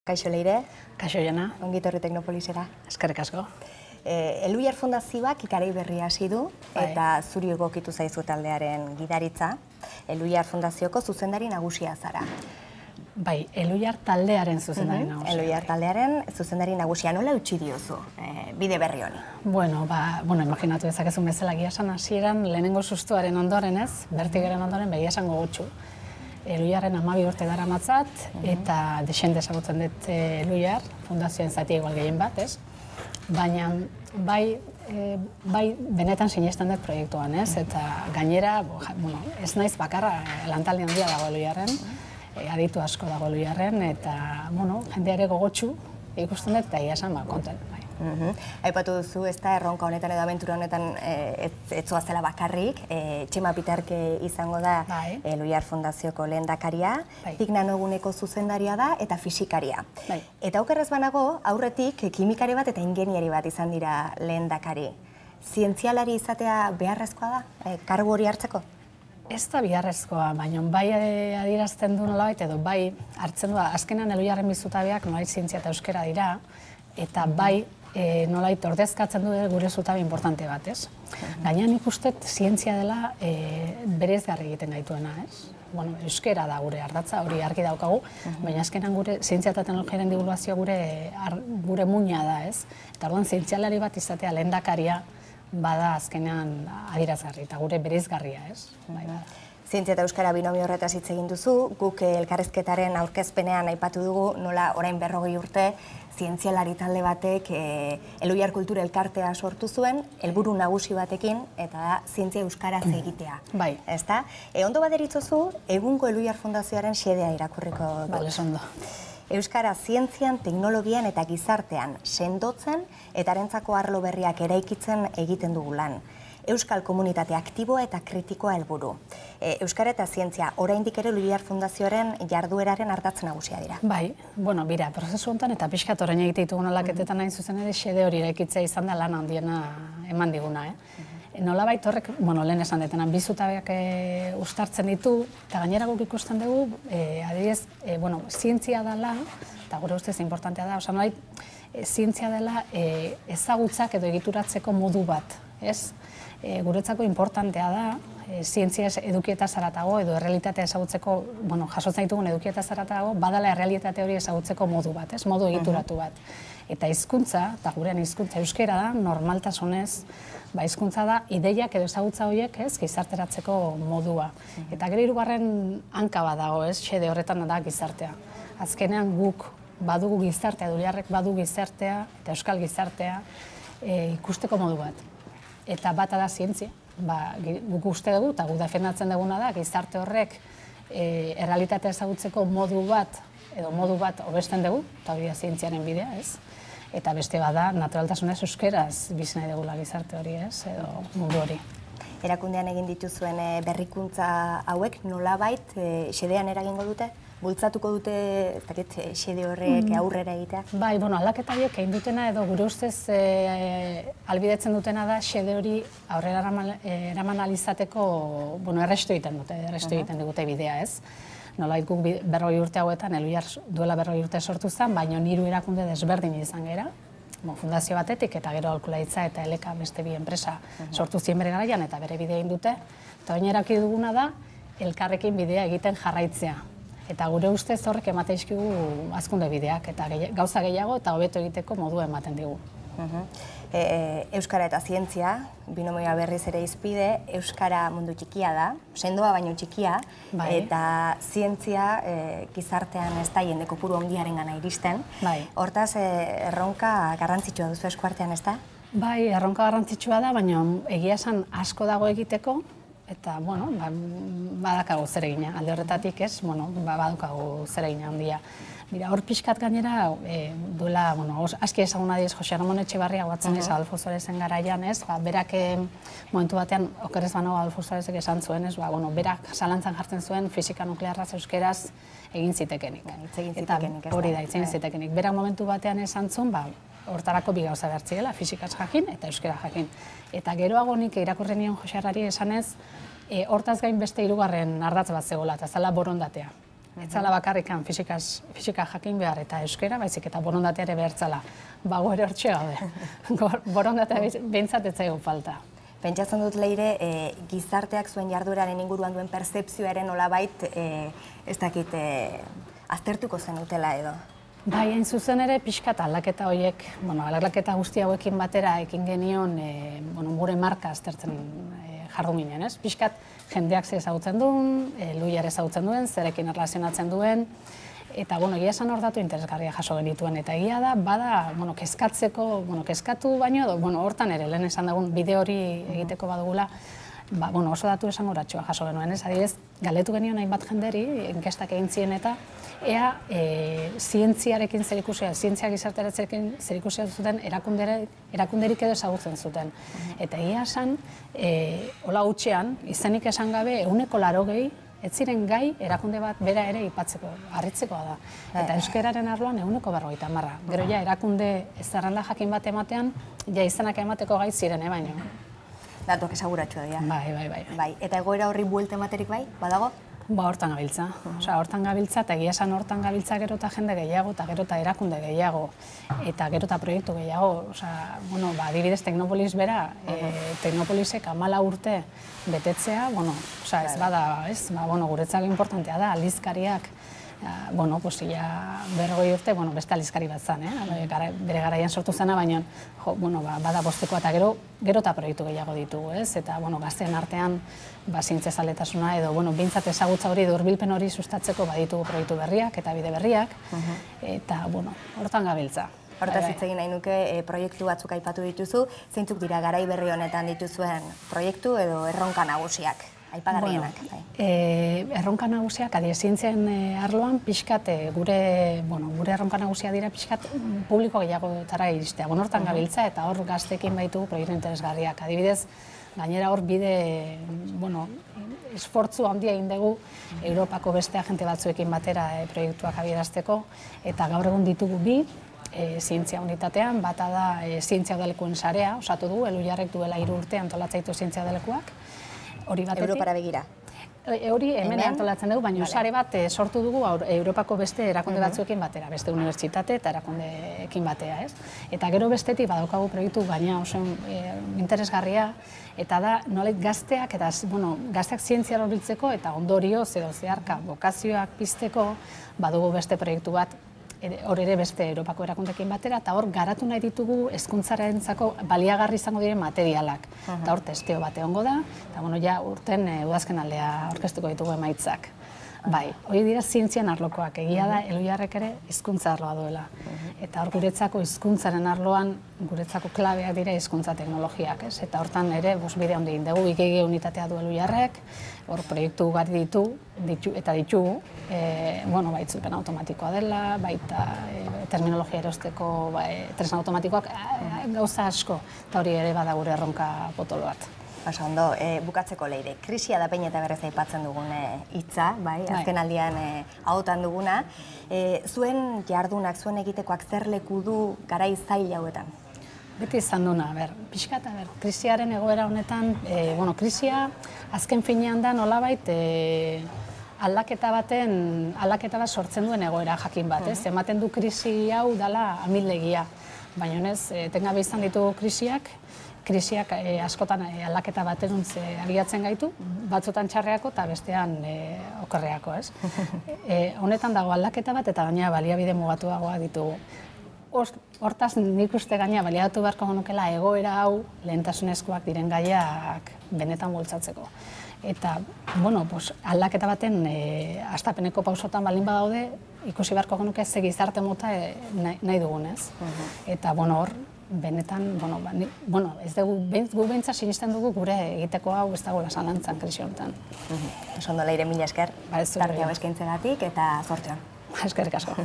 Kaixo Leire. Kaixo Jana. Ongi etorri Teknopolisera. Eskerrik asko. Eluiar Fundazioak ikarai berria hasi du eta zuri egokitu zaizu taldearen gidaritza. Eluiar Fundazioko zuzendari nagusia zara. Bai, Eluiar taldearen zuzendari nagusia. Eluiar taldearen zuzendari nagusia. Nola eutsi diozu bide berri honi? Bueno, imaginatu dezakezun bezala giasan hasieran lehenengo sustuaren ondoren ez, bertigeren ondoren begia esan gogotxu. Eluiarren 12 urte daramatzat eta desente ezagutzen dut Eluiar Fundazioen zati igual gehien bat, ez? Baina bai benetan sinesten dut proiektuan, ez? Eta gainera, ez naiz bakarra lantaldi handia dago Eluiarren, aditu asko dago Eluiarren, eta jendea ere gogotxu ikusten dut eta esan konten. Aipatu duzu, ez da erronka honetan edo abentura honetan ez zoazela bakarrik, Txema Pitarke izango da Eluiar Fundazioko lehendakaria, Tigna Noguneko zuzendaria da eta fisikaria. Eta okerrez banago, aurretik kimikari bat eta ingeniari bat izan dira lehendakari. Zientzialari izatea beharrezkoa da, kargu hori hartzeko? Ez da beharrezkoa, baina bai adierazten du nolabait edo bai hartzen du, azkenan Eluiarren bizutabeak nolait zientzia eta euskera dira, eta bai nolait ordezkatzen du gure zutabe importante bat, ez? Gainean ikustet zientzia dela berezgarri egiten gaituena, ez? Euskera da gure ardatza, hori argi daukagu, baina azkenan gure zientzia eta teknologiaren divulgazioa gure muina da, ez? Eta orduan zientzialari bat izatea lehendakaria bada azkenean adierazgarri eta gure berezgarria, ez? Zientzia eta euskara binomio horretaz hitz egin duzu, guk elkarrizketaren aurkezpenean aipatu dugu nola orain 40 urte zientzialari talde batek Eluiar Kultura Elkartea sortu zuen, helburu nagusi batekin, eta da zientzia euskaraz egitea. Bai. Ezta? Ondo baderitzozu, egungo Eluiar Fundazioaren xedea irakurriko dut. Bale, ondo. Euskara zientzian, teknologian eta gizartean sendotzen eta harentzako arlo berriak eraikitzen egiten dugu lan. Euskal komunitate aktiboa eta kritikoa helburu. Euskara eta zientzia oraindik ere Eluiar Fundazioaren jardueraren ardatz nagusia dira. Bai, bira, prozesu honetan eta pixkat orain egite ditugun alaketetan hain zuzen ere xede hori eraikitzea izan da lan handiena eman diguna. Nolabait horrek, lehen esan detenan, bi zutabeak uztartzen ditu, eta gainera guk ikusten dugu, adibidez, zientzia dela, eta gure ustez importantea da, nolabait, zientzia dela ezagutzak edo egituratzeko modu bat, ez? Guretzako importantea da, zientzia edukietaz haratago edo errealitatea ezagutzeko, jasotzen ditugun edukietaz haratago, badala errealitate hori ezagutzeko modu bat, ez? Modu egituratu bat. Eta hizkuntza, eta gurean hizkuntza euskera da, normaltasunez, hizkuntza da, ideiak edo ezagutza horiek, ez, gizarteratzeko modua. Eta gero hirugarren hanka bat dago, ez, xede horretan da gizartea. Azkenean guk badugu gizartea, Eluiarrek badu gizartea, eta euskal gizartea ikusteko modu bat. Eta bata da zientzia. Guk uste dugu, eta guk defendatzen duguna da, gizarte horrek errealitatea ezagutzeko modu bat, edo modu bat hobesten dugu, eta hori da zientziaren bidea, ez? Eta beste bada, naturaltasunez euskeraz bizi nahi dugula gizarte hori, ez? Edo mundu hori. Erakundean egin dituzuen berrikuntza hauek nolabait xedean eragingo dute? Bultzatuko dute xede horrek aurrera egitea? Bai, aldaketa horiek egin dutena edo gure ustez ahalbidetzen dutena da xede hori aurrera eraman alizateko errestu egiten digute bidea, ez? Nolait guk 40 urte hauetan, Eluiar duela 40 urte sortu zen, baina 3 erakunde desberdin izan gera, fundazio batetik eta gero Aholkularitza eta Eleka beste bi enpresa sortu ziren bere garaian eta bere bidea egin dute, eta baina erabaki duguna da elkarrekin bidea egiten jarraitzea. Eta gure ustez horrek emate izkigu hazkunde bideak eta gauza gehiago eta hobeto egiteko modua ematen digu. Euskara eta zientzia, binomioa berriz ere izpide, euskara mundu txikia da, sendoa baino txikia, eta zientzia gizartean ez da jende kopuru handiaren gana iristen. Hortaz, erronka garrantzitsua duzu eskuartean, ez da? Bai, erronka garrantzitsua da, baina egia esan asko dago egiteko, eta, badakagu zeregina. Alde horretatik ez, badukagu zeregina handia. Mira, hor pixkat gainera, duela, aski ezaguna diez Jose Ramon Etxebarria guatzen ez Adolfo Suarezen garaian, ez? Berak momentu batean, okerrez banago Adolfo Suarezek esan zuen, ez? Berak zalantzan jartzen zuen fisika nuklearraz euskeraz egin zitekenik. Hori da, hitz egin zitekenik. Berak momentu batean esan zuen, hortarako bi gauza behar zirela, fisikaz jakin eta euskera jakin. Eta geroago nik irakurri nion Jose Arrari esanez, hortaz gain beste 3. ardatz bat zegoela, eta zela borondatea. Ez zala bakarrikan fisika jakin behar eta euskera, baizik eta borondatea ere behar zala. Bago ere hortxe gaude. Borondatea behintzat ez zaigu falta. Pentsatzen dut, Leire, gizarteak zuen jardueraren inguruan duen pertzepzioaren nolabait, ez dakit, aztertuko zenutela edo? Bai, hain zuzen ere, pixkat aldaketa horiek, aldaketa guzti hauekin batera ekin genion gure marka aztertzen jardu ginen, ez? Pixkat jendeak ze ezagutzen duen, Luiar ezagutzen duen, zerekin erlazionatzen duen, eta, egia esan hor datu interesgarria jaso genituen, eta egia da, bada, kezkatzeko, kezkatu baino, hortan ere, lehen esan dugun bideo hori egiteko badugula, oso datu esangoratxoa jaso genuen, ez? Adibidez, galdetu genion hainbat jenderi, inkestak egin ziren eta, ea zientziarekin zerikusia, zientzia gizarteratzen zerikusia zuten erakunderik edo ezagutzen zuten. Eta egia esan, hola hutsean, izenik esan gabe, 180 ez ziren gai erakunde bat bera ere ipatzeko, harritzekoa da. Eta euskararen arloan 150. Gero ja erakunde zerrenda jakin bat ematean, ja izenak emateko gai ziren, baino. Datuak esaguratxoa dira. Bai. Eta egoera horri buelte ematerik bai, badago? Hortan gabiltza. Hortan gabiltza, eta egia esan hortan gabiltza gero eta jende gehiago, eta gero eta erakunde gehiago, eta gero eta proiektu gehiago. Adibidez, Teknopolis bera, Teknopolisek 14 urte betetzea, ez bada, guretzako importantea da, aldizkariak, berrogei urte, beste aldizkari bat zen, bere garaian sortu zena, baina bada bostekoa eta gero eta proiektu gehiago ditugu, eta gazteen artean zientziazaletasuna edo bintzat ezagutza hori, hurbilpen hori sustatzeko baditugu proiektu berriak eta bide berriak, eta hortan gabiltza. Hortaz hitz egin nahi nuke, proiektu batzuk aipatu dituzu, zeintzuk dira garai berri honetan dituzuen proiektu edo erronka nagusiak? Aipagarrienak. Erronka nagusiak, zientzian arloan, pixkat, gure erronka nagusia dira, pixkat, publiko gehiagotara iristea. Hortan gabiltza eta hor gazteekin baitugu proiektu interesgarriak. Adibidez, gainera hor bide, esfortzu handia egin dugu Europako beste agente batzuekin batera proiektuak abierazteko, eta gaur egun ditugu bi, zientzia unitatean, bata da zientzia udalekuen sarea, osatu du, Luiarrek duela 3 urte antolatzaitu zientzia udalekuak. Europara begira? Hori hemen antolatzen dugu, baina sare bat sortu dugu Europako beste erakunde batzuekin batera, beste unibertsitate eta erakundeekin batera, ez? Eta gero bestetik badaukagu proiektu gaina oso interesgarria, eta da nolait gazteak, gazteak zientzia horbiltzeko eta ondorioz edo zeharka bokazioak pizteko badugu beste proiektu bat, hor ere beste Europako erakundeekin batera, eta hor garatu nahi ditugu hezkuntzarentzako baliagarri izango diren materialak. Eta hor testeo bat egongo da, eta urten udazken aldea aurkeztuko ditugu emaitzak. Bai, hori dira zientzian arlokoak, egia da Luiarrek ere hizkuntza arloa duela. Eta hor guretzako hizkuntzaren arloan, guretzako klabeak dira hizkuntza teknologiak, ez? Eta hortan ere bide handi egin dugu, IGG unitatea du Luiarrek, hor proiektu gari eta ditugu, itzulpen automatikoa dela, baita terminologia erosteko tresna automatikoak, gauza asko, eta hori ere bada gure erronka potolo bat. Oso ondo, bukatzeko Leire, krisia da behin eta berrez aipatzen dugun hitza, azken aldian ahotan duguna. Zuen jardunak, zuen egitekoak zer leku du garai zail hauetan? Beti izan duna, pixka eta krisiaren egoera honetan, krisia azken finean da nolabait aldaketa bat sortzen duen egoera jakin bat, ez? Ematen du krisi hau dela amildegia, baina honez, etengabe izan ditugu krisiak askotan aldaketa bateruntz abiatzen gaitu, batzutan txarreako eta bestean okerreako, ez? Honetan dago aldaketa bat eta gaina baliabide mugatuagoa ditugu. Hortaz nik uste gaina baliatu beharko genukela egoera hau lehentasunezkoak diren gaiak benetan bultzatzeko. Eta, aldaketa baten hastapeneko pausotan baldin badaude, ikusi beharko genuke ze gizarte mota nahi dugunez. Eta, hor, benetan, ez dugu, gu behintzat sinisten dugu gure egiteko hau ez dagoela zalantzan krisi honetan. Oso ondo Leire, mila esker, tarte hau eskaintzegatik eta zortzean. Eskerrik asko.